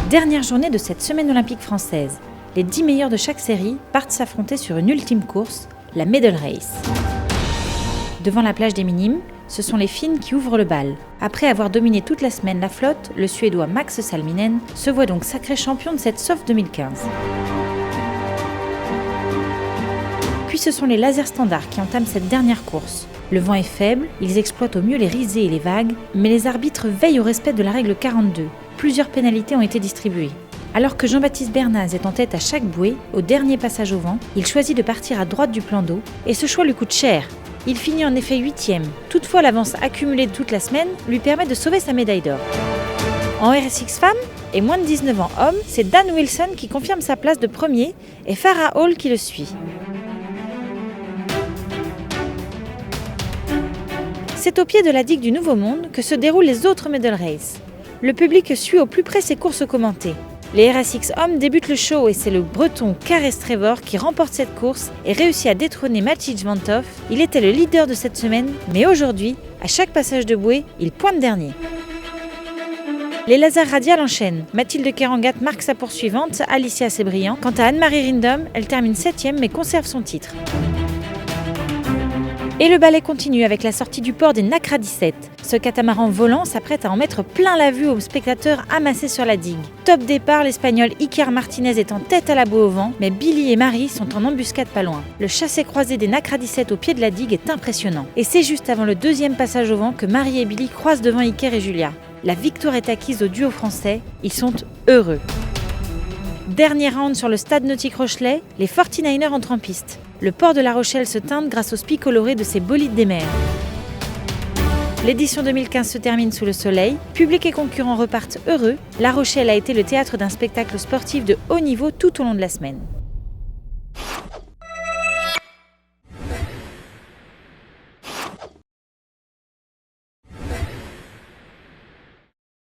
Dernière journée de cette semaine olympique française. Les 10 meilleurs de chaque série partent s'affronter sur une ultime course, la Medal Race. Devant la plage des Minimes, ce sont les Finnes qui ouvrent le bal. Après avoir dominé toute la semaine la flotte, le Suédois Max Salminen se voit donc sacré champion de cette SOF 2015. Puis ce sont les lasers standards qui entament cette dernière course. Le vent est faible, ils exploitent au mieux les risées et les vagues, mais les arbitres veillent au respect de la règle 42. Plusieurs pénalités ont été distribuées. Alors que Jean-Baptiste Bernaz est en tête à chaque bouée, au dernier passage au vent, il choisit de partir à droite du plan d'eau, et ce choix lui coûte cher. Il finit en effet 8e. Toutefois, l'avance accumulée de toute la semaine lui permet de sauver sa médaille d'or. En RSX femmes et moins de 19 ans hommes, c'est Dan Wilson qui confirme sa place de premier et Farah Hall qui le suit. C'est au pied de la digue du Nouveau Monde que se déroulent les autres Medal Race. Le public suit au plus près ces courses commentées. Les RSX hommes débutent le show et c'est le breton Karel Strévor qui remporte cette course et réussit à détrôner Maciej Vanthof. Il était le leader de cette semaine, mais aujourd'hui, à chaque passage de bouée, il pointe dernier. Les lasers radiales enchaînent. Mathilde Kerangat marque sa poursuivante, Alicia Sébriand. Quant à Anne-Marie Rindom, elle termine 7e mais conserve son titre. Et le ballet continue avec la sortie du port des Nacra 17. Ce catamaran volant s'apprête à en mettre plein la vue aux spectateurs amassés sur la digue. Top départ, l'Espagnol Iker Martinez est en tête à la boue au vent, mais Billy et Marie sont en embuscade pas loin. Le chassé-croisé des Nacra 17 au pied de la digue est impressionnant. Et c'est juste avant le deuxième passage au vent que Marie et Billy croisent devant Iker et Julia. La victoire est acquise au duo français, ils sont heureux. Dernier round sur le stade nautique Rochelet, les 49ers entrent en piste. Le port de La Rochelle se teinte grâce aux spies colorés de ses bolides des mers. L'édition 2015 se termine sous le soleil, public et concurrents repartent heureux. La Rochelle a été le théâtre d'un spectacle sportif de haut niveau tout au long de la semaine.